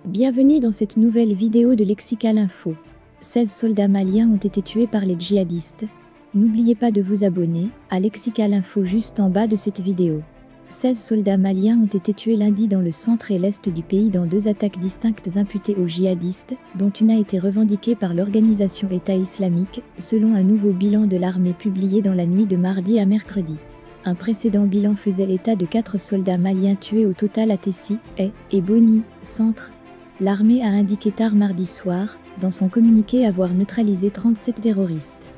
Bienvenue dans cette nouvelle vidéo de Lexical Info. 16 soldats maliens ont été tués par les djihadistes. N'oubliez pas de vous abonner à Lexical Info juste en bas de cette vidéo. 16 soldats maliens ont été tués lundi dans le centre et l'est du pays dans deux attaques distinctes imputées aux djihadistes, dont une a été revendiquée par l'organisation État islamique, selon un nouveau bilan de l'armée publié dans la nuit de mardi à mercredi. Un précédent bilan faisait état de 4 soldats maliens tués au total à Tessi, et Boni, centre. L'armée a indiqué tard mardi soir, dans son communiqué, avoir neutralisé 37 terroristes.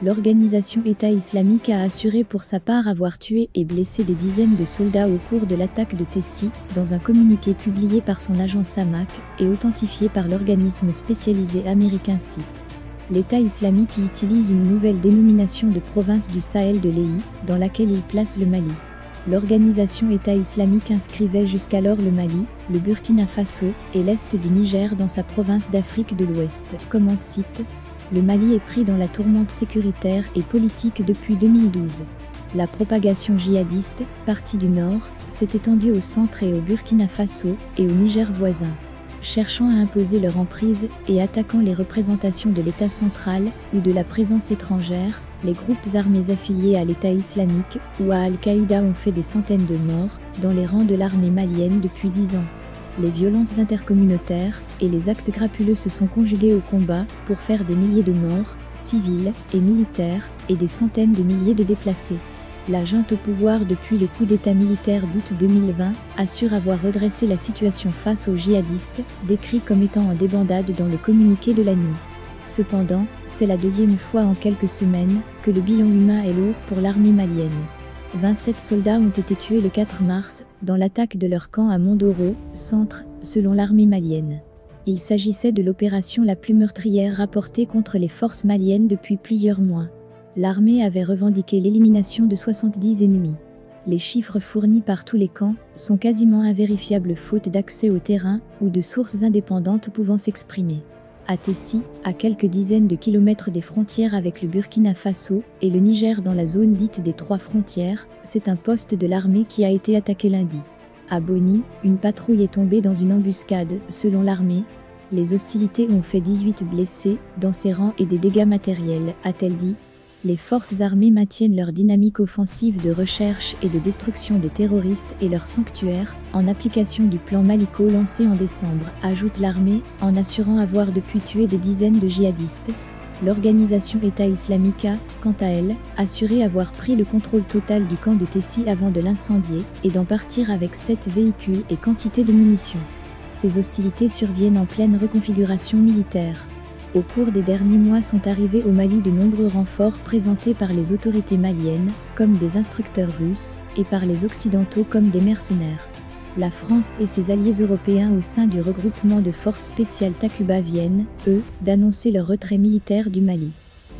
L'organisation État islamique a assuré pour sa part avoir tué et blessé des dizaines de soldats au cours de l'attaque de Tessi, dans un communiqué publié par son agence SAMAK et authentifié par l'organisme spécialisé américain CIT. L'État islamique y utilise une nouvelle dénomination de province du Sahel de l'EI, dans laquelle il place le Mali. L'organisation État islamique inscrivait jusqu'alors le Mali, le Burkina Faso et l'Est du Niger dans sa province d'Afrique de l'Ouest. Commente CIT. Le Mali est pris dans la tourmente sécuritaire et politique depuis 2012. La propagation djihadiste, partie du nord, s'est étendue au centre et au Burkina Faso et au Niger voisin. Cherchant à imposer leur emprise et attaquant les représentations de l'État central ou de la présence étrangère, les groupes armés affiliés à l'État islamique ou à Al-Qaïda ont fait des centaines de morts dans les rangs de l'armée malienne depuis 10 ans. Les violences intercommunautaires et les actes crapuleux se sont conjugués au combat pour faire des milliers de morts, civils et militaires, et des centaines de milliers de déplacés. La junte au pouvoir depuis le coup d'État militaire d'août 2020 assure avoir redressé la situation face aux djihadistes, décrits comme étant en débandade dans le communiqué de la nuit. Cependant, c'est la deuxième fois en quelques semaines que le bilan humain est lourd pour l'armée malienne. 27 soldats ont été tués le 4 mars dans l'attaque de leur camp à Mondoro, centre, selon l'armée malienne. Il s'agissait de l'opération la plus meurtrière rapportée contre les forces maliennes depuis plusieurs mois. L'armée avait revendiqué l'élimination de 70 ennemis. Les chiffres fournis par tous les camps sont quasiment invérifiables faute d'accès au terrain ou de sources indépendantes pouvant s'exprimer. À Tessi, à quelques dizaines de kilomètres des frontières avec le Burkina Faso et le Niger dans la zone dite des 3 frontières, c'est un poste de l'armée qui a été attaqué lundi. À Boni, une patrouille est tombée dans une embuscade, selon l'armée. Les hostilités ont fait 18 blessés dans ses rangs et des dégâts matériels, a-t-elle dit. Les forces armées maintiennent leur dynamique offensive de recherche et de destruction des terroristes et leurs sanctuaires, en application du plan Maliko lancé en décembre, ajoute l'armée, en assurant avoir depuis tué des dizaines de djihadistes. L'organisation État islamique a, quant à elle, assuré avoir pris le contrôle total du camp de Tessi avant de l'incendier, et d'en partir avec 7 véhicules et quantité de munitions. Ces hostilités surviennent en pleine reconfiguration militaire. Au cours des derniers mois sont arrivés au Mali de nombreux renforts présentés par les autorités maliennes, comme des instructeurs russes, et par les Occidentaux comme des mercenaires. La France et ses alliés européens au sein du regroupement de forces spéciales Takuba viennent, eux, d'annoncer leur retrait militaire du Mali.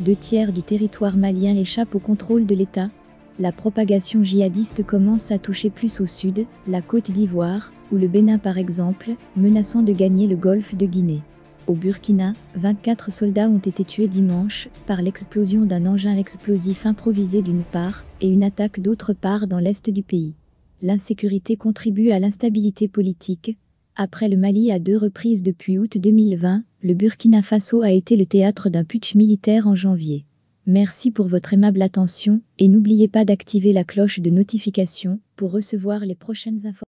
2 tiers du territoire malien échappent au contrôle de l'État. La propagation djihadiste commence à toucher plus au sud, la Côte d'Ivoire, ou le Bénin par exemple, menaçant de gagner le golfe de Guinée. Au Burkina, 24 soldats ont été tués dimanche par l'explosion d'un engin explosif improvisé d'une part et une attaque d'autre part dans l'est du pays. L'insécurité contribue à l'instabilité politique. Après le Mali à 2 reprises depuis août 2020, le Burkina Faso a été le théâtre d'un putsch militaire en janvier. Merci pour votre aimable attention et n'oubliez pas d'activer la cloche de notification pour recevoir les prochaines informations.